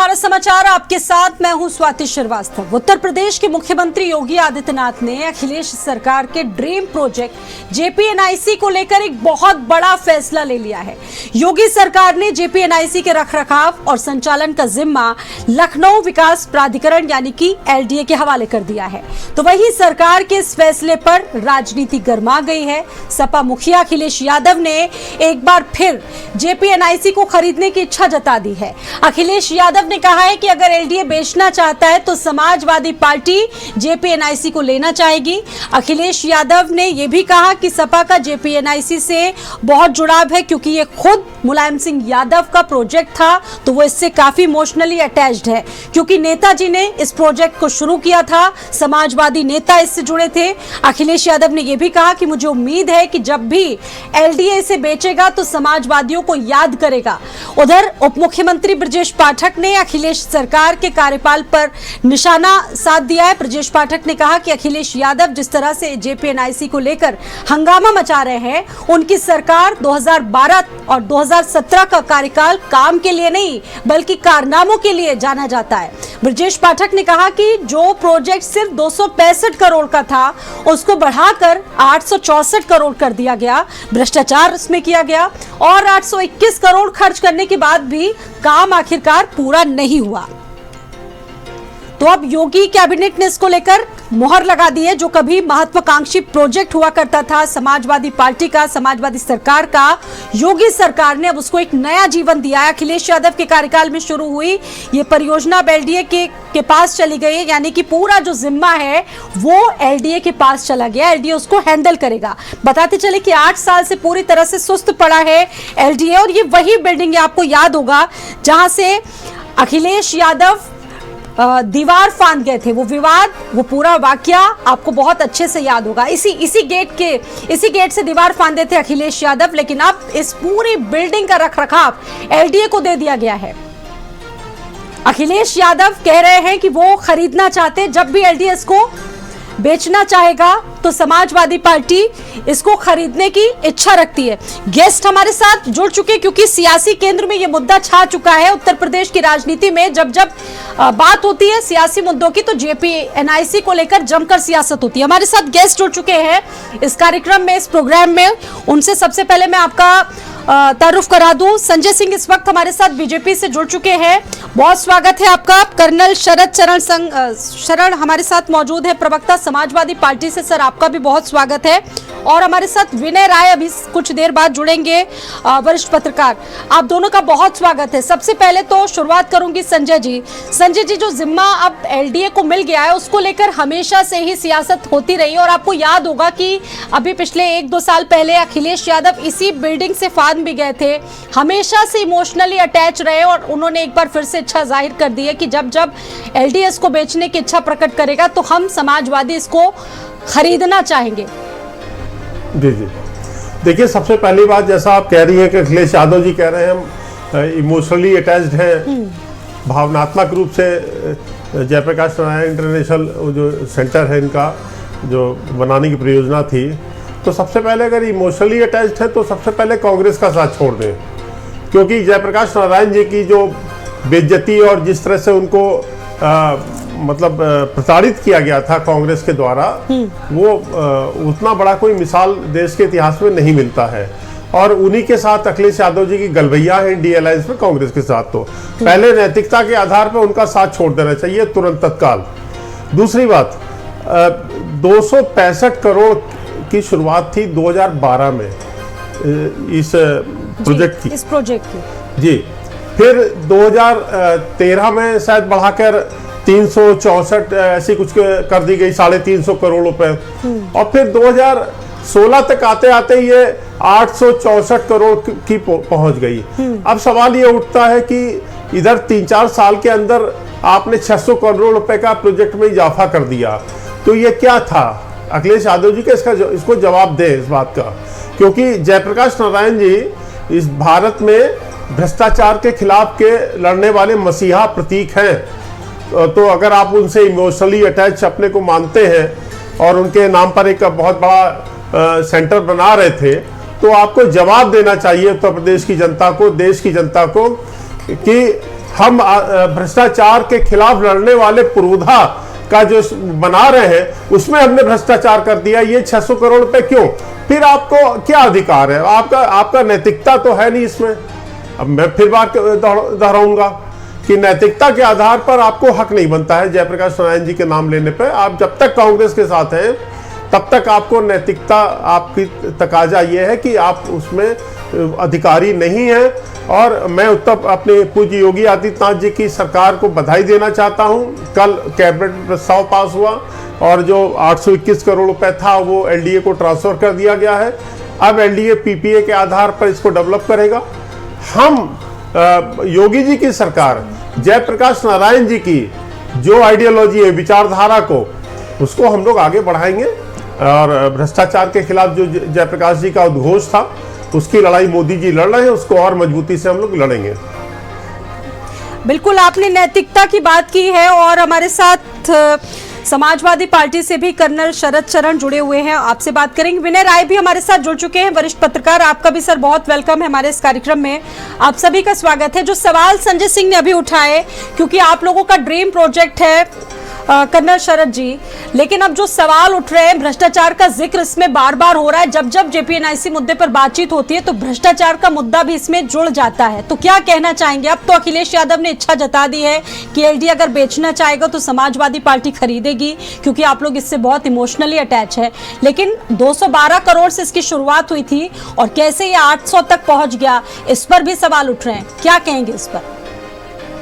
भारत समाचार आपके साथ मैं हूं स्वाति श्रीवास्तव। उत्तर प्रदेश के मुख्यमंत्री योगी आदित्यनाथ ने अखिलेश सरकार के ड्रीम प्रोजेक्ट जेपीएनआईसी को लेकर एक बहुत बड़ा फैसला ले लिया है। योगी सरकार ने जेपीएनआईसी के रखरखाव और संचालन का जिम्मा लखनऊ विकास प्राधिकरण यानी कि एलडीए के हवाले कर दिया है। तो वहीं सरकार के इस फैसले पर राजनीति गर्मा गई है। सपा मुखिया अखिलेश यादव ने एक बार फिर जेपीएनआईसी को खरीदने की इच्छा जता दी है। अखिलेश यादव ने कहा है कि अगर एलडीए बेचना चाहता है तो समाजवादी पार्टी जेपीएनआईसी को लेना चाहेगी। अखिलेश यादव ने यह भी कहा कि सपा का जेपीएनआईसी से बहुत जुड़ाव है क्योंकि ये खुद मुलायम सिंह यादव का प्रोजेक्ट था, तो वो इससे काफी इमोशनली अटैच्ड है क्योंकि नेताजी ने इस प्रोजेक्ट को शुरू किया था, समाजवादी नेता इससे जुड़े थे। अखिलेश यादव ने यह भी कहा कि मुझे उम्मीद है कि जब भी एलडीए इसे बेचेगा तो समाजवादियों को याद करेगा। उधर उप मुख्यमंत्री ब्रजेश पाठक ने अखिलेश सरकार के कार्यकाल पर निशाना साध दिया है। ब्रजेश पाठक ने कहा कि अखिलेश यादव जिस तरह से जेपीएनआईसी को लेकर हंगामा मचा रहे हैं, उनकी सरकार 2012 और 2017 का कार्यकाल काम के लिए नहीं बल्कि कारनामों के लिए जाना जाता है। ब्रजेश पाठक ने कहा कि जो प्रोजेक्ट सिर्फ 265 करोड़ का था उसको बढ़ाकर 864 करोड़ कर दिया गया, भ्रष्टाचार इसमें किया गया और 821 करोड़ खर्च करने के बाद भी काम आखिरकार पूरा नहीं हुआ। तो अब योगी कैबिनेट ने इसको लेकर मोहर लगा दी है। जो कभी महत्वाकांक्षी प्रोजेक्ट हुआ करता था समाजवादी पार्टी का, समाजवादी सरकार का, योगी सरकार ने अब उसको एक नया जीवन दिया है। अखिलेश यादव के कार्यकाल में शुरू हुई ये परियोजना अब एलडीए के पास चली गई है, यानी कि पूरा जो जिम्मा है वो एलडीए के पास चला गया। एलडीए उसको हैंडल करेगा। बताते चले कि 8 साल से पूरी तरह से सुस्त पड़ा है एलडीए और ये वही बिल्डिंग है, आपको याद होगा, जहां से अखिलेश यादव दीवार फांद गए थे। वो विवाद, वो पूरा वाकया आपको बहुत अच्छे से याद होगा। इसी गेट से दीवार फांदे थे अखिलेश यादव, लेकिन अब इस पूरी बिल्डिंग का रखरखाव एलडीए को दे दिया गया है। अखिलेश यादव कह रहे हैं कि वो खरीदना चाहते, जब भी एलडीए इसको बेचना चाहेगा तो समाजवादी पार्टी इसको खरीदने की इच्छा रखती है। गेस्ट हमारे साथ जुड़ चुके हैं क्योंकि सियासी केंद्र में यह मुद्दा छा चुका है। उत्तर प्रदेश की राजनीति में जब बात होती है सियासी मुद्दों की तो जेपीएनआईसी को लेकर जमकर सियासत होती है। हमारे साथ गेस्ट जुड़ चुके हैं इस कार्यक्रम में, इस प्रोग्राम में। उनसे सबसे पहले मैं आपका तारुफ करा दूं। संजय सिंह इस वक्त हमारे साथ बीजेपी से जुड़ चुके हैं, बहुत स्वागत है आपका। कर्नल शरण हमारे साथ मौजूद है, प्रवक्ता समाजवादी पार्टी से, सर आपका भी बहुत स्वागत है। और हमारे साथ विनय राय अभी कुछ देर बाद जुड़ेंगे, वरिष्ठ पत्रकार। आप दोनों का बहुत स्वागत है। सबसे पहले तो शुरुआत करूंगी संजय जी। संजय जी, जो जिम्मा अब एलडीए को मिल गया है उसको लेकर हमेशा से ही सियासत होती रही और आपको याद होगा कि अभी पिछले 1-2 साल पहले अखिलेश यादव इसी बिल्डिंग से फांद भी गए थे। हमेशा से इमोशनली अटैच रहे और उन्होंने एक बार फिर से इच्छा जाहिर कर दी है कि जब एलडीए को बेचने की इच्छा प्रकट करेगा तो हम समाजवादी इसको खरीदना चाहेंगे। जी जी, देखिए, सबसे पहली बात, जैसा आप कह रही हैं कि अखिलेश यादव जी कह रहे हैं हम इमोशनली अटैच्ड हैं, भावनात्मक रूप से जयप्रकाश नारायण इंटरनेशनल जो सेंटर है इनका जो बनाने की परियोजना थी, तो सबसे पहले अगर इमोशनली अटैच्ड है तो सबसे पहले कांग्रेस का साथ छोड़ दें, क्योंकि जयप्रकाश नारायण जी की जो बेइज्जती और जिस तरह से उनको प्रताड़ित किया गया था कांग्रेस के द्वारा, वो उतना बड़ा कोई मिसाल देश के इतिहास में नहीं मिलता है। और उन्हीं के साथ अखिलेश यादव जी की गलबैया है इंडिया अलायंस में कांग्रेस के साथ। तो पहले नैतिकता के आधार पर उनका साथ छोड़ देना चाहिए तुरंत, तत्काल। दूसरी बात, 265 करोड़ की शुरुआत थी 2012 में इस प्रोजेक्ट की, इस प्रोजेक्ट की जी। फिर 2013 में शायद बढ़ाकर 364 ऐसी कुछ कर दी गई, 350 करोड़ रुपए। और फिर 2016 तक आते आते ये 864 करोड़ की पहुंच गई। अब सवाल ये उठता है कि इधर 3-4 साल के अंदर आपने 600 करोड़ रुपए का प्रोजेक्ट में इजाफा कर दिया, तो ये क्या था? अखिलेश यादव जी के इसको जवाब दें इस बात का, क्योंकि जयप्रकाश नारायण जी इस भारत में भ्रष्टाचार के खिलाफ के लड़ने वाले मसीहा प्रतीक हैं। तो अगर आप उनसे इमोशनली अटैच अपने को मानते हैं और उनके नाम पर एक बहुत बड़ा सेंटर बना रहे थे, तो आपको जवाब देना चाहिए उत्तर प्रदेश की जनता को, देश की जनता को, कि हम भ्रष्टाचार के खिलाफ लड़ने वाले पुरोधा का जो बना रहे हैं उसमें हमने भ्रष्टाचार कर दिया, ये 600 करोड़ रुपए क्यों? फिर आपको क्या अधिकार है? आपका नैतिकता तो है नहीं इसमें। अब मैं फिर बात दोहराऊंगा कि नैतिकता के आधार पर आपको हक नहीं बनता है जयप्रकाश नारायण जी के नाम लेने पर। आप जब तक कांग्रेस के साथ हैं तब तक आपको नैतिकता, आपकी तकाजा ये है कि आप उसमें अधिकारी नहीं है। और मैं अपने पूज्य योगी आदित्यनाथ जी की सरकार को बधाई देना चाहता हूं। कल कैबिनेट प्रस्ताव पास हुआ और जो 821 करोड़ रुपए था वो एलडीए को ट्रांसफर कर दिया गया है। अब एलडीए पीपीए के आधार पर इसको डेवलप करेगा। हम योगी जी की सरकार जयप्रकाश नारायण जी की जो आइडियोलॉजी है, विचारधारा को, उसको हम लोग आगे बढ़ाएंगे और भ्रष्टाचार के खिलाफ जो जयप्रकाश जी का उद्घोष था उसकी लड़ाई मोदी जी लड़ रहे हैं, उसको और मजबूती से हम लोग लड़ेंगे। बिल्कुल, आपने नैतिकता की बात की है और हमारे साथ समाजवादी पार्टी से भी कर्नल शरद चरण जुड़े हुए हैं, आपसे बात करेंगे। विनय राय भी हमारे साथ जुड़ चुके हैं, वरिष्ठ पत्रकार। आपका भी सर बहुत वेलकम है हमारे इस कार्यक्रम में, आप सभी का स्वागत है। जो सवाल संजय सिंह ने अभी उठाए, क्योंकि आप लोगों का ड्रीम प्रोजेक्ट है कर्नल शरद जी, लेकिन अब जो सवाल उठ रहे हैं, भ्रष्टाचार का जिक्र इसमें बार बार हो रहा है। जब जब जेपीएनआईसी मुद्दे पर बातचीत होती है तो भ्रष्टाचार का मुद्दा भी इसमें जुड़ जाता है। तो क्या कहना चाहेंगे? अब तो अखिलेश यादव ने इच्छा जता दी है कि एलडी अगर बेचना चाहेगा तो समाजवादी पार्टी खरीदेगी, क्योंकि आप लोग इससे बहुत इमोशनली अटैच है। लेकिन 212 करोड़ से इसकी शुरुआत हुई थी और कैसे ये 800 तक पहुंच गया, इस पर भी सवाल उठ रहे हैं। क्या कहेंगे इस पर?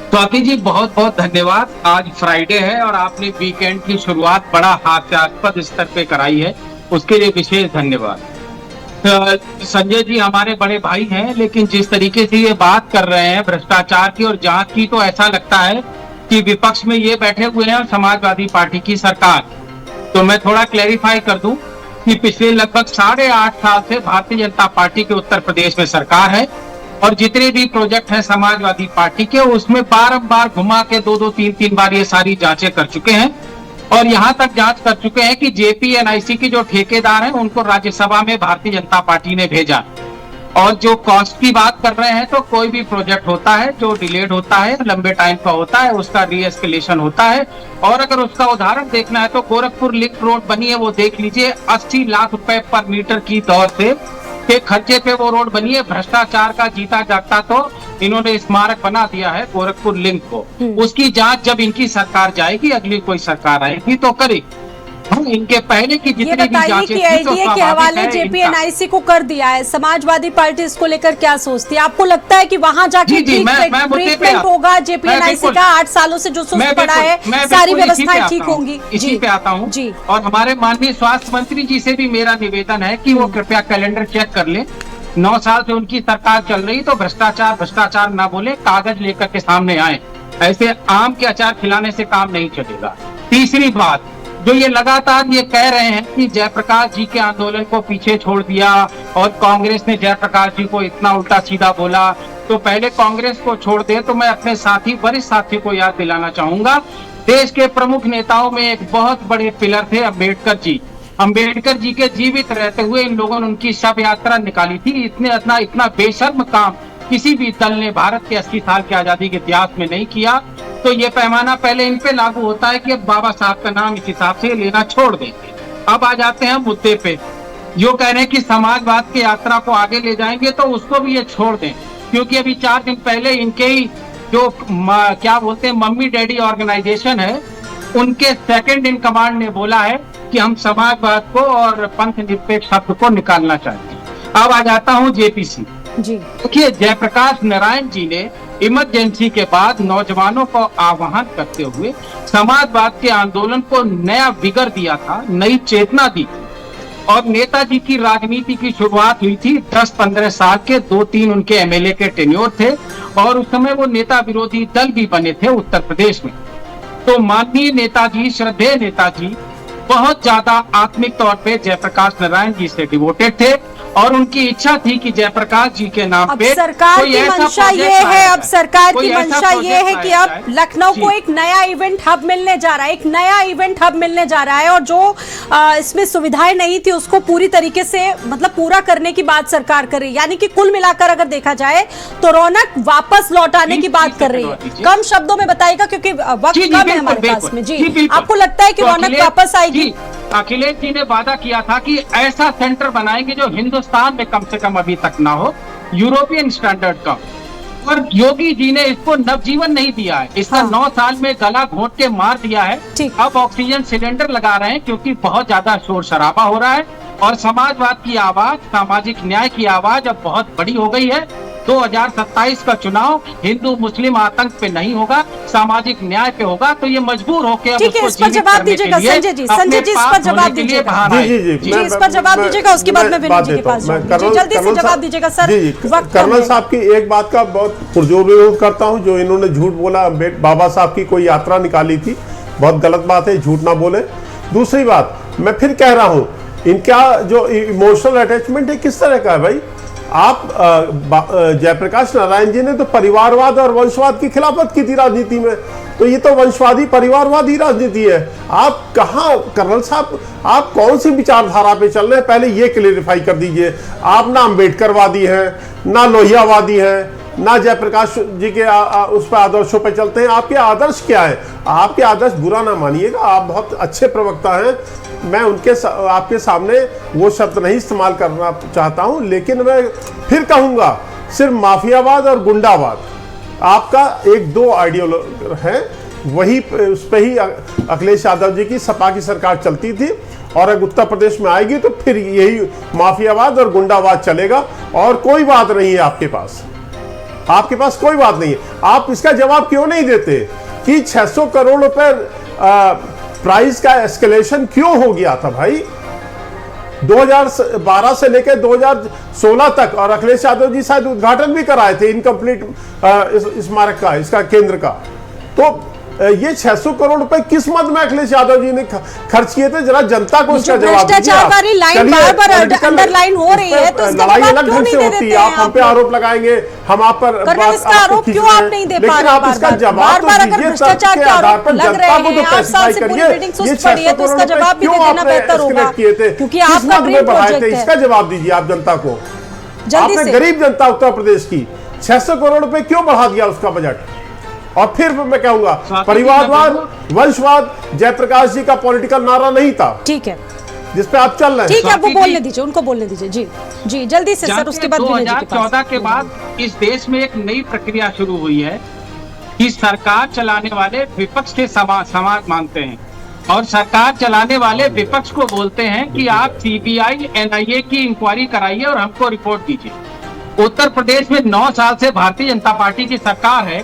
स्वाति जी, बहुत बहुत धन्यवाद। आज फ्राइडे है और आपने वीकेंड की शुरुआत बड़ा हास्यास्पद स्तर पे कराई है, उसके लिए विशेष धन्यवाद। संजय जी हमारे बड़े भाई हैं, लेकिन जिस तरीके से ये बात कर रहे हैं भ्रष्टाचार की और जांच की, तो ऐसा लगता है कि विपक्ष में ये बैठे हुए हैं और समाजवादी पार्टी की सरकार। तो मैं थोड़ा क्लैरिफाई कर दूं कि पिछले लगभग 8.5 साल से भारतीय जनता पार्टी के उत्तर प्रदेश में सरकार है और जितने भी प्रोजेक्ट हैं समाजवादी पार्टी के, उसमें बारंबार घुमा के 2-3 बार ये सारी जांचें कर चुके हैं और यहां तक जांच कर चुके हैं कि जेपीएनआईसी के जो ठेकेदार हैं उनको राज्यसभा में भारतीय जनता पार्टी ने भेजा। और जो कॉस्ट की बात कर रहे हैं, तो कोई भी प्रोजेक्ट होता है जो डिलेड होता है, लंबे टाइम का होता है, उसका रीएस्केलेशन होता है। और अगर उसका उदाहरण देखना है तो गोरखपुर लिंक रोड बनी है, वो देख लीजिए, 80 लाख रुपए पर मीटर की दौर से के खर्चे पे वो रोड बनी है। भ्रष्टाचार का जीता जागता तो इन्होंने स्मारक बना दिया है गोरखपुर लिंक को। उसकी जांच जब इनकी सरकार जाएगी, अगली कोई सरकार आएगी तो करेगी। हम इनके पहले की जितनी भी जांचें थी, एलडीए के हवाले जेपीएनआईसी को कर दिया है, समाजवादी पार्टी इसको लेकर क्या सोचती है? आपको लगता है कि वहां जाके ट्रीटमेंट होगा जेपीएनआईसी का? 8 सालों से जो सुस्त पड़ा है, सारी व्यवस्थाएं ठीक होंगी? इसी पे आता हूँ। और हमारे माननीय स्वास्थ्य मंत्री जी से भी मेरा निवेदन है कि वो कृपया कैलेंडर चेक कर ले। 9 साल से उनकी सरकार चल रही, तो भ्रष्टाचार ना बोले, कागज लेकर के सामने आए। ऐसे आम के अचार खिलाने से काम नहीं चलेगा। तीसरी बात, जो ये लगातार ये कह रहे हैं कि जयप्रकाश जी के आंदोलन को पीछे छोड़ दिया और कांग्रेस ने जयप्रकाश जी को इतना उल्टा सीधा बोला, तो पहले कांग्रेस को छोड़ दे। तो मैं अपने साथी, वरिष्ठ साथी को याद दिलाना चाहूंगा, देश के प्रमुख नेताओं में एक बहुत बड़े पिलर थे अम्बेडकर जी। अम्बेडकर जी के जीवित रहते हुए इन लोगों ने उनकी शव यात्रा निकाली थी। इतना बेशर्म काम किसी भी दल ने भारत के 80 साल की आजादी के इतिहास में नहीं किया। तो ये पैमाना पहले इन पे लागू होता है कि अब बाबा साहब का नाम इस हिसाब से लेना छोड़ देंगे। अब आ जाते हैं मुद्दे पे, जो कह रहे हैं कि समाजवाद की यात्रा को आगे ले जाएंगे, तो उसको भी ये छोड़ दें, क्योंकि अभी 4 दिन पहले इनके ही जो क्या बोलते हैं मम्मी डैडी ऑर्गेनाइजेशन है, उनके सेकंड इन कमांड ने बोला है कि हम समाजवाद को और पंथ निरपेक्ष शब्द को निकालना चाहते हैं। अब आ जाता हूँ जेपीसी जी। देखिए, जयप्रकाश नारायण जी ने इमरजेंसी के बाद नौजवानों को आह्वान करते हुए समाजवाद के आंदोलन को नया विगर दिया था, नई चेतना दी थी। और नेताजी की राजनीति की शुरुआत हुई थी 10-15 साल के, 2-3 उनके एमएलए के टेन्योर थे और उस समय वो नेता विरोधी दल भी बने थे उत्तर प्रदेश में। तो माननीय नेताजी, श्रद्धेय नेताजी बहुत ज्यादा आत्मिक तौर पे जयप्रकाश नारायण जी से डिवोटेड थे और उनकी इच्छा थी कि जयप्रकाश जी के नाम अब पे सरकार कोई की ऐसा मंशा प्रोजेक्ट ये है, लाया अब जाए। सरकार कोई की ऐसा मंशा ये प्रोजेक्ट है कि लाया अब जाए। लखनऊ को जी। एक नया इवेंट हब मिलने जा रहा है, एक नया इवेंट हब मिलने जा रहा है, और जो इसमें सुविधाएं नहीं थी उसको पूरी तरीके से मतलब पूरा करने की बात सरकार कर रही है। यानी कि कुल मिलाकर अगर देखा जाए तो रौनक वापस लौटाने की बात कर रही है। कम शब्दों में बताइएगा क्योंकि वक्त जी, जी, कम है बिल्कुल, हमारे पास बिल्कुल। में। जी, बिल्कुल। आपको लगता है कि तो रौनक अखिलेश वापस आएगी? जी, अखिलेश जी ने वादा किया था कि ऐसा सेंटर बनाएंगे जो हिंदुस्तान में कम से कम अभी तक ना हो, यूरोपियन स्टैंडर्ड का। और योगी जी ने इसको नवजीवन नहीं दिया है, इसका हाँ। 9 साल में गला घोंट के मार दिया है। ठीक। अब ऑक्सीजन सिलेंडर लगा रहे हैं क्योंकि बहुत ज्यादा शोर शराबा हो रहा है और समाजवाद की आवाज, सामाजिक न्याय की आवाज अब बहुत बड़ी हो गई है। 2027 का चुनाव हिंदू मुस्लिम आतंक पे नहीं होगा, सामाजिक न्याय पे होगा। तो ये मजबूर होकर अब ठीक है, उसको इस पर जीवित जवाब करने के दीजिएगा लिए संजय जी। अपने संजय जी इस पाप पर धोने जवाब के लिए दीजिएगा। बाहर आए। जी जी जी, इस पर जवाब दीजिएगा, उसके बाद मैं विनोद जी के पास जाऊंगी। जी, जल्दी से जवाब दीजिएगा सर। जी जी, वक्त कम कर्नल है। साहब की एक बात का बहुत पुरजोर विरोध करता हूं, जो इन्होंने झूठ बोला बाबा साहब की कोई यात्रा निकाली थी, बहुत गलत बात है, झूठ ना बोले। दूसरी बात, मैं फिर कह रहा हूं, इनका जो इमोशनल अटैचमेंट है किस तरह का है भाई? आप जयप्रकाश नारायण जी ने तो परिवारवाद और वंशवाद की खिलाफत की थी राजनीति में, तो ये तो वंशवादी परिवारवादी राजनीति है। आप कहाँ कर्नल साहब, आप कौन सी विचारधारा पे चल रहे हैं, पहले ये क्लेरिफाई कर दीजिए। आप ना अम्बेडकरवादी हैं, ना लोहियावादी हैं, ना जयप्रकाश जी के उस पर आदर्शों पे चलते हैं। आपके आदर्श क्या है? आपके आदर्श बुरा ना मानिएगा, आप बहुत अच्छे प्रवक्ता हैं, मैं आपके सामने वो शब्द नहीं इस्तेमाल करना चाहता हूं, लेकिन मैं फिर कहूंगा सिर्फ माफियावाद और गुंडावाद आपका एक दो आइडियोलॉजी है, वही उस पर ही अखिलेश यादव जी की सपा की सरकार चलती थी, और अगर उत्तर प्रदेश में आएगी तो फिर यही माफियावाद और गुंडावाद चलेगा, और कोई बात नहीं है आपके पास। आपके पास कोई बात नहीं है। आप इसका जवाब क्यों नहीं देते कि 600 करोड़ रुपए प्राइस का एस्केलेशन क्यों हो गया था भाई 2012 से लेकर 2016 तक? और अखिलेश यादव जी शायद उद्घाटन भी कराए थे इनकम्प्लीट स्मारक का, इसका केंद्र का। तो ये 600 करोड़ रुपए किस मद में अखिलेश यादव जी ने खर्च किए थे? जरा जनता को इसका जवाब दीजिए। भ्रष्टाचार वाली लाइन बार-बार अंडरलाइन हो रही है, तो इसका लड़ाई जवाब अलग क्यों ढंग नहीं से दे होती देते है। हैं आप हम पे आरोप लगाएंगे, हम आप पर कर्नल, इसका आरोप क्यों आप नहीं दे पा रहे? आप इसका जवाब तो अगर दीजिए, भ्रष्टाचार के आरोप लग रहे हैं, 8 साल से पूरी बिल्डिंग सुस्त पड़ी है, तो इसका जवाब भी दे देना बेहतर होगा, क्योंकि आपका ड्रीम प्रोजेक्ट है। इसका जवाब दीजिए आप जनता को। जल्दी आपने से। गरीब जनता उत्तर प्रदेश की 600 करोड़ रुपए क्यों बढ़ा दिया उसका बजट? और फिर मैं कहूंगा परिवारवाद, वंशवाद जयप्रकाश जी का पॉलिटिकल नारा नहीं था, ठीक है, जिस पे आप चल रहे हैं। ठीक है, वो बोलने दीजिए, उनको बोलने दीजिए। जी जी, जल्दी से सर, उसके बाद विनोद जी के पास। 2014 के बाद इस देश में एक नई प्रक्रिया शुरू हुई है कि सरकार चलाने वाले विपक्ष से समाज मांगते हैं, और सरकार चलाने वाले विपक्ष को बोलते हैं कि आप सीबीआई एनआईए की इंक्वायरी कराइए और हमको रिपोर्ट दीजिए। उत्तर प्रदेश में 9 साल से भारतीय जनता पार्टी की सरकार है,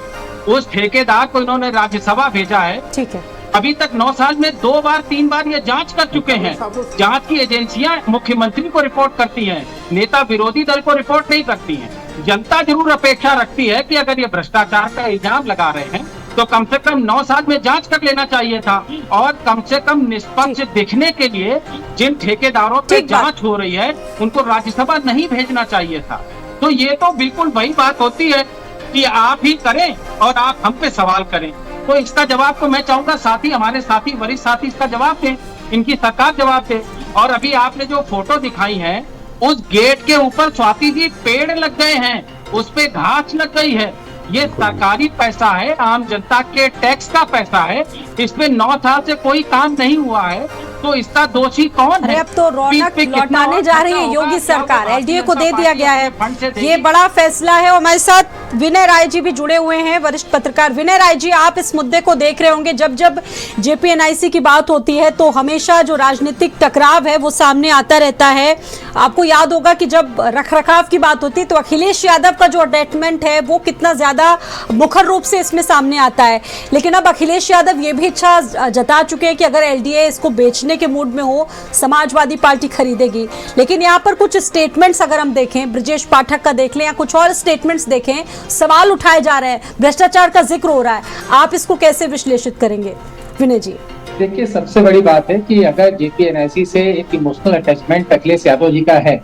उस ठेकेदार को इन्होंने राज्यसभा भेजा है। ठीक है, अभी तक 9 साल में 2 बार 3 बार ये जांच कर चुके हैं। जांच की एजेंसियां मुख्यमंत्री को रिपोर्ट करती हैं, नेता विरोधी दल को रिपोर्ट नहीं करती हैं। जनता जरूर अपेक्षा रखती है कि अगर ये भ्रष्टाचार का इल्जाम लगा रहे हैं तो कम से कम 9 साल में जांच कर लेना चाहिए था, और कम से कम निष्पक्ष दिखने के लिए जिन ठेकेदारों पे जांच हो रही है उनको राज्यसभा नहीं भेजना चाहिए था। तो ये तो बिल्कुल वही बात होती है कि आप ही करें और आप हम पे सवाल करें। तो इसका जवाब तो मैं चाहूंगा साथी, हमारे साथी, वरिष्ठ साथी इसका जवाब दें, इनकी सरकार जवाब दे। और अभी आपने जो फोटो दिखाई है, उस गेट के ऊपर स्वाति जी पेड़ लग गए हैं, उस पे घास लग गई है। ये सरकारी पैसा है, आम जनता के टैक्स का पैसा है, इसमें 9 साल से कोई काम नहीं हुआ है, तो इसका दोषी कौन है? अब तो रौनक लौटाने जा रही है योगी सरकार, एलडीए को दे दिया गया है, ये बड़ा फैसला है। और हमारे साथ विनय राय जी भी जुड़े हुए हैं, वरिष्ठ पत्रकार। विनय राय जी, आप इस मुद्दे को देख रहे होंगे, जब जब जेपीएनआईसी की बात होती है तो हमेशा जो राजनीतिक टकराव है वो सामने आता रहता है। आपको याद होगा कि जब रखरखाव की बात होती है तो अखिलेश यादव का जो अटैचमेंट है वो कितना ज्यादा मुखर रूप से इसमें सामने आता है। लेकिन अब अखिलेश यादव ये भी इच्छा जता चुके हैं कि अगर एलडीए इसको बेचने के मूड में हो, समाजवादी पार्टी खरीदेगी। लेकिन यहाँ पर कुछ स्टेटमेंट्स अगर हम देखें, ब्रजेश पाठक का देख लें या कुछ और स्टेटमेंट्स देखें, सवाल उठाए जा रहे हैं, भ्रष्टाचार का जिक्र हो रहा है। आप इसको कैसे विश्लेषित करेंगे विनय जी? देखिए, सबसे बड़ी बात है कि अगर जेपीएनआईसी से एक इमोशनल अटैचमेंट अखिलेश यादव जी का है,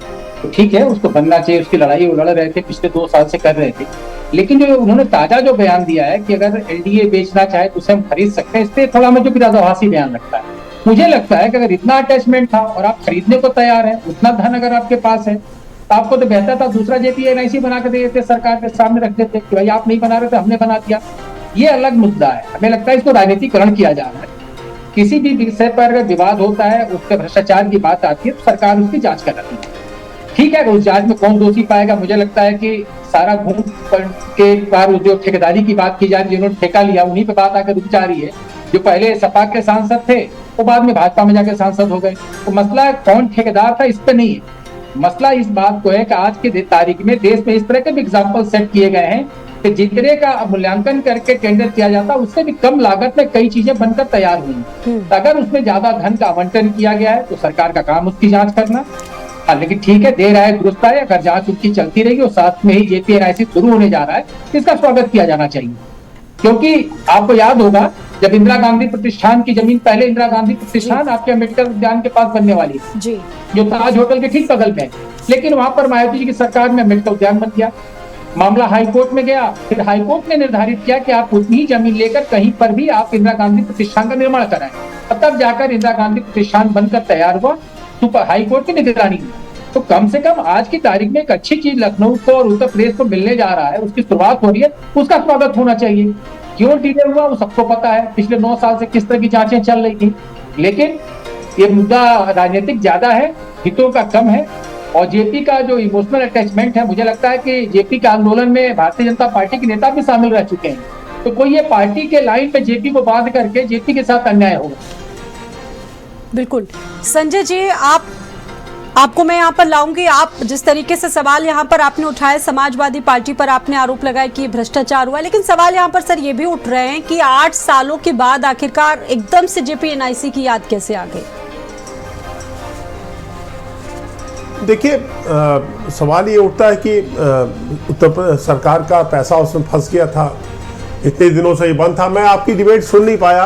तो ठीक है, उसको बनना चाहिए, उसकी लड़ाई वो लड़ रहे थे, पिछले 2 साल से कर रहे थे। लेकिन जो उन्होंने ताजा जो बयान दिया है कि अगर एलडीए बेचना चाहे तो उसे हम खरीद सकते हैं, इस पे थोड़ा मुझे विरोधाभासी बयान लगता है। मुझे लगता है कि अगर इतना अटैचमेंट था और आप खरीदने को तैयार है, उतना धन अगर आपके पास है, तो आपको तो बेहतर था दूसरा जेपीएनआईसी बना के दे देते, सरकार के सामने रख देते कि भाई आप नहीं बना रहे थे, हमने बना दिया। ये अलग मुद्दा है। हमें लगता है इसको राजनीतिकरण किया जा रहा है। किसी भी विषय पर अगर विवाद होता है, उस पर भ्रष्टाचार की बात आती है, तो सरकार उसकी जांच कराती है। ठीक है, उस जांच में कौन दोषी पाएगा, मुझे लगता है कि सारा घूम के बार जो ठेकेदारी की बात की जा रही है, जिन्होंने ठेका लिया उन्हीं पे बात आकर रुक जा रही है। जो पहले सपा के सांसद थे वो बाद में भाजपा में जाकर सांसद हो गए। तो मसला कौन ठेकेदार था इस पे नहीं है, मसला इस बात को है कि आज की तारीख में देश में इस तरह के भी एग्जाम्पल सेट किए गए हैं कि जितने का मूल्यांकन करके टेंडर किया जाता है उससे भी कम लागत में कई चीजें बनकर तैयार हुई। अगर उसमें ज्यादा धन का आवंटन किया गया है तो सरकार का काम उसकी जांच करना। हाँ, लेकिन ठीक है, देर आए दुरुस्त आए, अगर जांच उनकी चलती रहेगी और साथ में ही जेपीएनआईसी शुरू होने जा रहा है, इसका स्वागत किया जाना चाहिए। क्योंकि आपको याद होगा जब इंदिरा गांधी प्रतिष्ठान की जमीन, पहले इंदिरा गांधी प्रतिष्ठान आपके अम्बेडकर उद्यान के पास बनने वाली है जी, जो ताज होटल के ठीक बगल में है, लेकिन वहां पर मायावती जी की सरकार में अम्बेडकर उद्यान बन गया। मामला हाईकोर्ट में गया, फिर हाईकोर्ट ने निर्धारित किया कि आप उतनी ही जमीन लेकर कहीं पर भी आप इंदिरा गांधी प्रतिष्ठान का निर्माण कराएं, और तब जाकर इंदिरा गांधी प्रतिष्ठान बनकर तैयार हुआ सुपर हाईकोर्ट की निगरानी में। तो कम से कम आज की तारीख में एक अच्छी चीज लखनऊ को और उत्तर प्रदेश को मिलने जा रहा है, उसकी शुरुआत हो रही है, उसका स्वागत होना चाहिए। क्यों डिले हुआ वो सबको पता है, पिछले 9 साल से किस तरह की जांचें चल रही थी, लेकिन ये मुद्दा राजनीतिक ज्यादा है, हितों का कम है। और जेपी का जो इमोशनल अटैचमेंट है, मुझे लगता है कि जेपी के आंदोलन में भारतीय जनता पार्टी के नेता भी शामिल रह चुके हैं, तो कोई ये पार्टी के लाइन पे जेपी को बांध करके जेपी के साथ अन्याय होगा। बिल्कुल संजय जी, आपको मैं यहाँ पर लाऊंगी। आप जिस तरीके से सवाल यहाँ पर आपने उठाए, समाजवादी पार्टी पर आपने आरोप लगाया कि भ्रष्टाचार हुआ, लेकिन सवाल यहाँ पर सर ये भी उठ रहे हैं कि 8 सालों के बाद आखिरकार एकदम से जेपीएनआईसी की याद कैसे आ गई? देखिए, सवाल ये उठता है कि उत्तर प्रदेश सरकार का पैसा उसमें फंस गया था, इतने दिनों से ये बंद था। मैं आपकी डिबेट सुन नहीं पाया,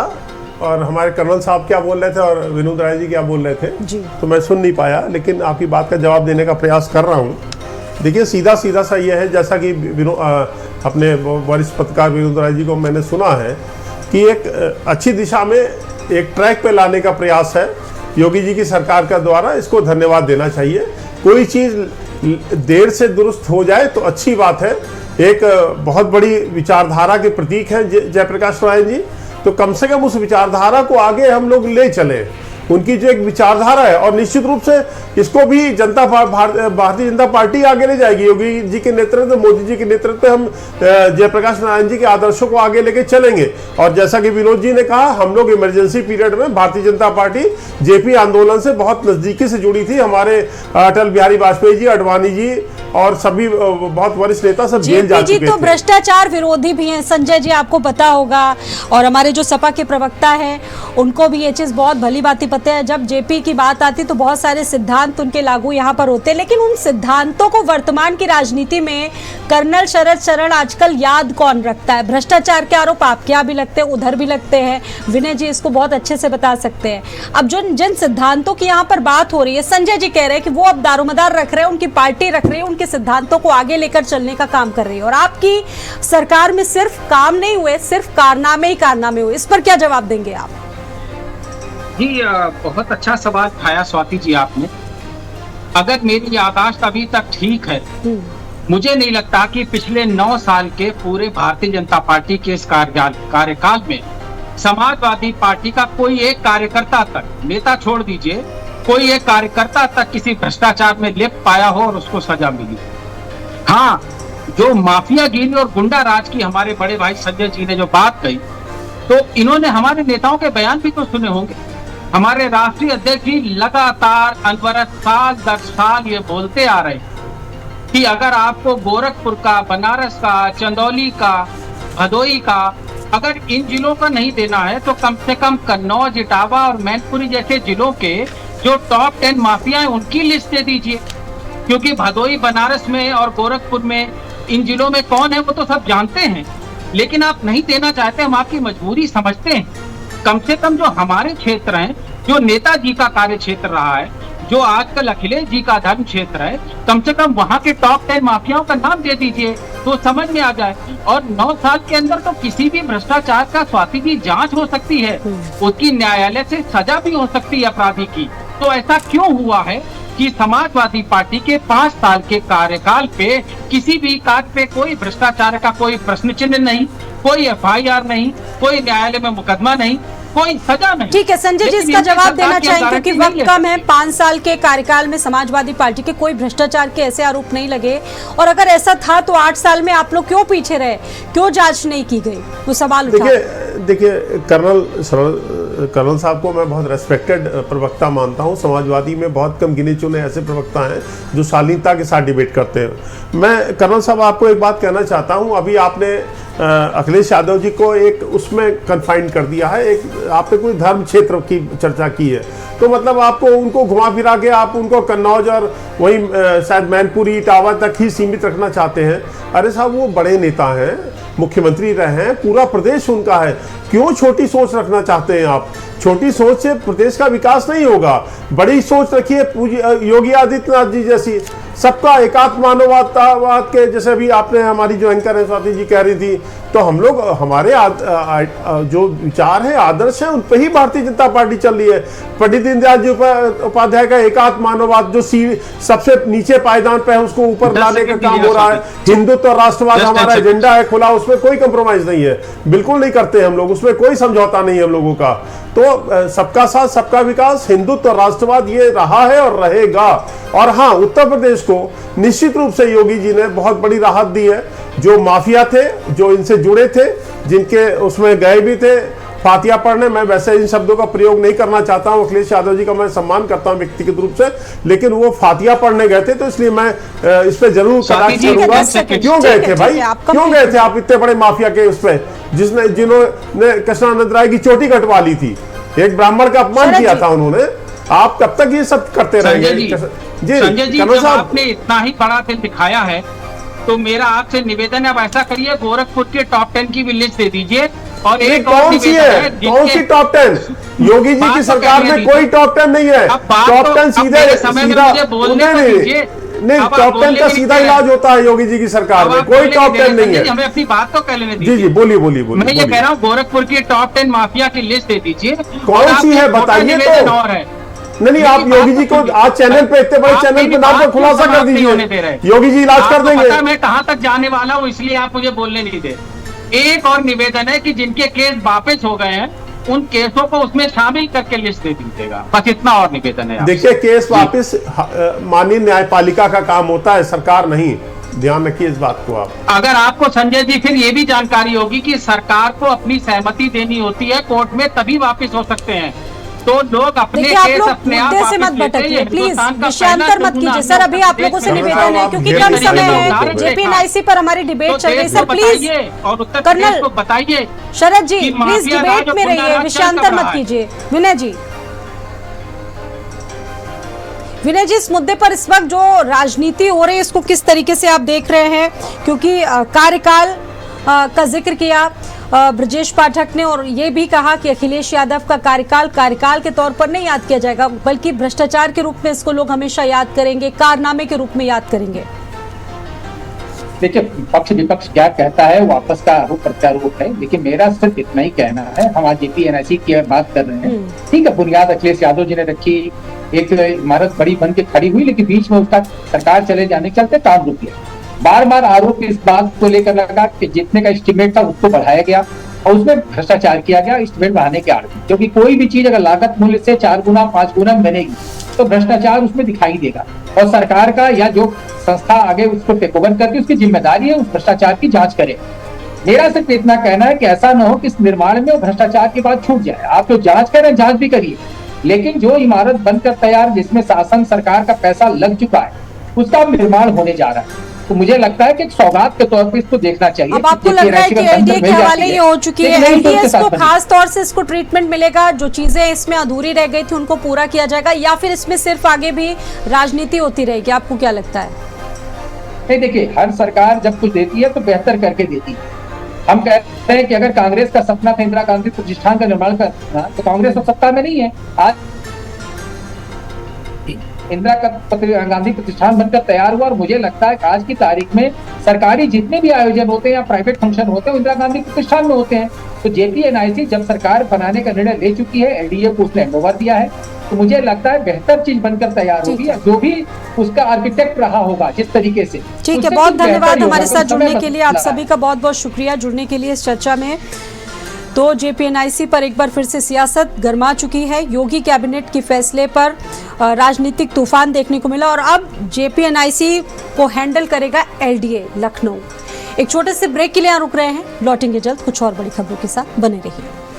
और हमारे कर्नल साहब क्या बोल रहे थे और विनोद राय जी क्या बोल रहे थे जी, तो मैं सुन नहीं पाया, लेकिन आपकी बात का जवाब देने का प्रयास कर रहा हूँ। देखिए, सीधा सा ये है, जैसा कि अपने वरिष्ठ पत्रकार विनोद राय जी को मैंने सुना है कि एक अच्छी दिशा में एक ट्रैक पे लाने का प्रयास है योगी जी की सरकार का द्वारा, इसको धन्यवाद देना चाहिए। कोई चीज़ देर से दुरुस्त हो जाए तो अच्छी बात है। एक बहुत बड़ी विचारधारा के प्रतीक हैं जयप्रकाश नारायण जी, तो कम से कम उस विचारधारा को आगे हम लोग ले चले। उनकी जो एक विचारधारा है, और निश्चित रूप से इसको भी भारतीय जनता पार्टी आगे ले जाएगी। योगी जी के नेतृत्व, मोदी जी के नेतृत्व में हम जयप्रकाश नारायण जी के आदर्शों को आगे लेके चलेंगे। और जैसा कि विनोद जी ने कहा, हम लोग इमरजेंसी पीरियड में भारतीय जनता पार्टी जेपी आंदोलन से बहुत नजदीकी से जुड़ी थी। हमारे अटल बिहारी वाजपेयी जी, अडवाणी जी और सभी बहुत वरिष्ठ नेता सब जेल जा चुके थे। तो भ्रष्टाचार विरोधी भी हैं संजय जी, आपको पता होगा, और हमारे जो सपा के प्रवक्ता हैं उनको भी ये चीज बहुत भली भांति पता है। जब जेपी की बात आती तो बहुत सारे सिद्धांत उनके लागू यहाँ पर होते हैं, लेकिन उन सिद्धांतों को वर्तमान की राजनीति में कर्नल शरद शरण आजकल याद कौन रखता है? भ्रष्टाचार के आरोप आपके यहाँ भी लगते हैं, उधर भी लगते हैं, विनय जी इसको बहुत अच्छे से बता सकते हैं। अब जिन सिद्धांतों की यहाँ पर बात हो रही है, संजय जी कह रहे हैं कि वो अब दारोमदार रख रहे हैं, उनकी पार्टी रख रही है, उनके सिद्धांतों को आगे लेकर चलने का काम कर रही है, और आपकी सरकार में सिर्फ काम नहीं हुए, सिर्फ कारनामे ही कारनामे हुए। इस पर क्या जवाब देंगे आप? जी, बहुत अच्छा सवाल उठाया स्वाति जी आपने। अगर मेरी याददाश्त अभी तक ठीक है, मुझे नहीं लगता कि पिछले 9 साल के पूरे भारतीय जनता पार्टी के इस कार्यकाल में समाजवादी पार्टी का कोई एक कार्यकर्ता तक, नेता छोड़ दीजिए, कोई एक कार्यकर्ता तक किसी भ्रष्टाचार में लिप्त पाया हो और उसको सजा मिली। हाँ, जो माफियागिरी और गुंडा राज की हमारे बड़े भाई संजय जी ने जो बात कही, तो इन्होंने हमारे नेताओं के बयान भी तो सुने होंगे। हमारे राष्ट्रीय अध्यक्ष जी लगातार अनवरत साल दर साल ये बोलते आ रहे हैं कि अगर आपको गोरखपुर का, बनारस का, चंदौली का, भदोई का, अगर इन जिलों का नहीं देना है तो कम से कम कन्नौज, इटावा और मैनपुरी जैसे जिलों के जो टॉप 10 माफिया हैं उनकी लिस्ट दे दीजिए। क्योंकि भदोई, बनारस में और गोरखपुर में, इन जिलों में कौन है वो तो सब जानते हैं, लेकिन आप नहीं देना चाहते, हम आपकी मजबूरी समझते हैं। कम से कम जो हमारे क्षेत्र हैं, जो नेताजी का कार्य क्षेत्र रहा है, जो आजकल अखिलेश जी का धर्म क्षेत्र है, कम से कम वहाँ के टॉप 10 माफियाओं का नाम दे दीजिए तो समझ में आ जाए। और 9 साल के अंदर तो किसी भी भ्रष्टाचार का स्वाति की जांच हो सकती है, उसकी न्यायालय से सजा भी हो सकती है अपराधी की। तो ऐसा क्यों हुआ है कि समाजवादी पार्टी के 5 साल के कार्यकाल पे किसी भी कार्य पे कोई भ्रष्टाचार का कोई प्रश्न चिन्ह नहीं, कोई FIR नहीं, कोई न्यायालय में मुकदमा नहीं, कोई सजा नहीं। ठीक है संजय जी, इसका जवाब देना चाहेंगे क्योंकि वक्त कम है। 5 साल के कार्यकाल में समाजवादी पार्टी के कोई भ्रष्टाचार के ऐसे आरोप नहीं लगे, और अगर ऐसा था तो 8 साल में आप लोग क्यों पीछे रहे, क्यों जांच नहीं की गई, वो सवाल उठा। देखिए कर्नल साहब को मैं बहुत रेस्पेक्टेड प्रवक्ता मानता हूं। समाजवादी में बहुत कम गिने चुने ऐसे प्रवक्ता हैं जो शालीनता के साथ डिबेट करते हैं। मैं कर्नल साहब आपको एक बात कहना चाहता हूं, अभी आपने अखिलेश यादव जी को एक उसमें कन्फाइंड कर दिया है, एक आपने कोई धर्म क्षेत्र की चर्चा की है, तो मतलब आपको उनको घुमा फिरा के आप उनको कन्नौज और वही शायद मैनपुरी इटावा तक ही सीमित रखना चाहते हैं। अरे साहब वो बड़े नेता हैं, मुख्यमंत्री रहे हैं, पूरा प्रदेश उनका है, क्यों छोटी सोच रखना चाहते हैं आप? छोटी सोच से प्रदेश का विकास नहीं होगा, बड़ी सोच रखिए योगी आदित्यनाथ जी जैसी, सबका एकात्म मानवतावाद के जैसे अभी आपने हमारी जो एंकर है स्वाति जी कह रही थी, तो हम लोग हमारे जो विचार है आदर्श है उन पर ही भारतीय जनता पार्टी चल रही है। पंडित दीनदयाल जी उपाध्याय का एकात्म मानववाद जो सबसे नीचे पायदान पे है उसको ऊपर लाने का काम हो रहा है। हिंदुत्व और राष्ट्रवाद हमारा एजेंडा है खुला, उसमें कोई कंप्रोमाइज नहीं है, बिल्कुल नहीं करते हम लोग, उसमें कोई समझौता नहीं है हम लोगों का। तो सबका साथ सबका विकास, हिंदुत्व और राष्ट्रवाद ये रहा है और रहेगा। और हाँ, उत्तर प्रदेश को निश्चित रूप से योगी जी ने बहुत बड़ी राहत दी है। जो माफिया थे, जो इनसे जुड़े थे, जिनके उसमें गए भी थे फातिया पढ़ने, मैं वैसे इन शब्दों का प्रयोग नहीं करना चाहता हूं, अखिलेश यादव जी का मैं सम्मान करता हूं व्यक्तिगत रूप से, लेकिन वो फातिया पढ़ने गए थे, तो इसलिए मैं इस पे जरूर कटाक्ष करूंगा। क्यों गए थे भाई, क्यों गए थे आप इतने बड़े माफिया के उस पे, जिन्होंने कृष्णानंद राय की चोटी कटवा ली थी, एक ब्राह्मण का अपमान किया था उन्होंने। आप कब तक ये सब करते रहेंगे? जी संजय जी, जब आपने इतना ही बड़ा दिल दिखाया है तो मेरा आपसे निवेदन है, अब ऐसा करिए गोरखपुर के टॉप 10 की भी लिस्ट दे दीजिए। और एक कौन सी है, कौन सी टॉप 10? योगी जी की सरकार में कोई टॉप 10 नहीं है। टॉप 10 सीधे नहीं, टॉप 10 का सीधा इलाज होता है योगी जी की सरकार में, कोई टॉप 10 नहीं है। हमें अपनी बात तो कह लेने दीजिए। जी बोलिए। मैं ये कह रहा हूँ गोरखपुर की टॉप 10 माफिया की लिस्ट दे दीजिए। कौन सी है बताइए तो। और है नहीं, आप योगी जी को आज चैनल पे, इतने बड़े चैनल पे नाम का खुलासा कर दीजिए, योगी जी इलाज कर देंगे। मैं कहां तक जाने वाला हूं, इसलिए आप मुझे बोलने नहीं दे। एक और निवेदन है कि जिनके केस वापस हो गए हैं उन केसों को उसमें शामिल करके लिस्ट दे दीजिएगा, बस इतना और निवेदन है। देखिए, केस वापस माननीय न्यायपालिका का काम होता है, सरकार नहीं, ध्यान रखिए इस बात को आप। अगर आपको संजय जी फिर ये भी जानकारी होगी कि सरकार को अपनी सहमति देनी होती है कोर्ट में, तभी वापस हो सकते हैं। तो लोग अपने केस अपने आप मुद्दे से मत भटकिए प्लीज, विषयांतर मत कीजिए सर। अभी आप लोगों से निवेदन है क्योंकि कम समय है, JP-NIC पर हमारी डिबेट चल रही है सर, प्लीज। और उत्तर प्रदेश को बताइए शरद जी, प्लीज डिबेट में रहिए, विषयांतर मत कीजिए। विनय जी, इस मुद्दे पर इस वक्त जो राजनीति हो रही है इसको किस तरीके से आप देख रहे हैं? क्योंकि कार्यकाल का जिक्र किया ब्रजेश पाठक ने, और ये भी कहा कि अखिलेश यादव का कार्यकाल के तौर पर नहीं याद किया जाएगा, बल्कि भ्रष्टाचार के रूप में इसको लोग हमेशा याद करेंगे, कारनामे के रूप में याद करेंगे। देखिए, पक्ष विपक्ष क्या कहता है वो आपस का आरोप प्रत्यारोप है, लेकिन मेरा सिर्फ इतना ही कहना है। हम आज JP-NIC की बात कर रहे हैं, ठीक है, बुनियाद अखिलेश यादव जी ने रखी, एक इमारत बड़ी बन के खड़ी हुई, लेकिन बीच में उसका सरकार चले जाने के चलते काम रुक गया। बार बार आरोप इस बात को लेकर लगा कि जितने का एस्टिमेट था उसको बढ़ाया गया और उसमें भ्रष्टाचार किया गया एस्टिमेट बढ़ाने के आड़ में, क्योंकि कोई भी चीज अगर लागत मूल्य से 4 गुना 5 गुना बनेगी तो भ्रष्टाचार उसमें दिखाई देगा, और सरकार का या जो संस्था आगे उसको टेक ओवर करके उसकी जिम्मेदारी है उस भ्रष्टाचार की जांच करे। मेरा सिर्फ इतना कहना है कि ऐसा न हो कि इस निर्माण में भ्रष्टाचार की बात छूट जाए। आप जो जांच करें, जांच भी करिए, लेकिन जो इमारत बनकर तैयार जिसमें शासन सरकार का पैसा लग चुका है उसका निर्माण होने जा रहा है, तो मुझे लगता है कि एक सौगात के तौर पे इसको देखना चाहिए। अब आपको लग रहा है कि एलडीए के हवाले ये हो चुकी है, एलडीएस को खास तौर से इसको ट्रीटमेंट मिलेगा, जो चीजें इसमें अधूरी रह गई थी उनको पूरा किया जाएगा, या फिर इसमें सिर्फ आगे भी राजनीति होती रहेगी? आपको क्या लगता है? नहीं, देखिए, हर सरकार जब कुछ देती है तो बेहतर करके देती है। हम कहते हैं कि अगर कांग्रेस का सपना था इंदिरा गांधी प्रतिष्ठान का निर्माण करना, तो कांग्रेस तो सत्ता में नहीं है आज। इंदिरा गांधी प्रतिष्ठान बनकर तैयार हुआ और मुझे लगता है कि आज की तारीख में सरकारी जितने भी आयोजन होते हैं या प्राइवेट फंक्शन होते हैं इंदिरा गांधी प्रतिष्ठान में होते हैं। तो JPNIC जब सरकार बनाने का निर्णय ले चुकी है, LDA को उसने हैंडओवर दिया है, तो मुझे लगता है बेहतर चीज बनकर तैयार होगी। जो भी उसका आर्किटेक्ट रहा होगा जिस तरीके से, ठीक है, बहुत धन्यवाद हमारे साथ जुड़ने के लिए। आप सभी का बहुत बहुत शुक्रिया जुड़ने के लिए इस चर्चा में। तो JPNIC पर एक बार फिर से सियासत गर्मा चुकी है। योगी कैबिनेट के फैसले पर राजनीतिक तूफान देखने को मिला और अब JPNIC को हैंडल करेगा LDA लखनऊ। एक छोटे से ब्रेक के लिए यहाँ रुक रहे हैं, लौटेंगे जल्द कुछ और बड़ी खबरों के साथ, बने रहिए।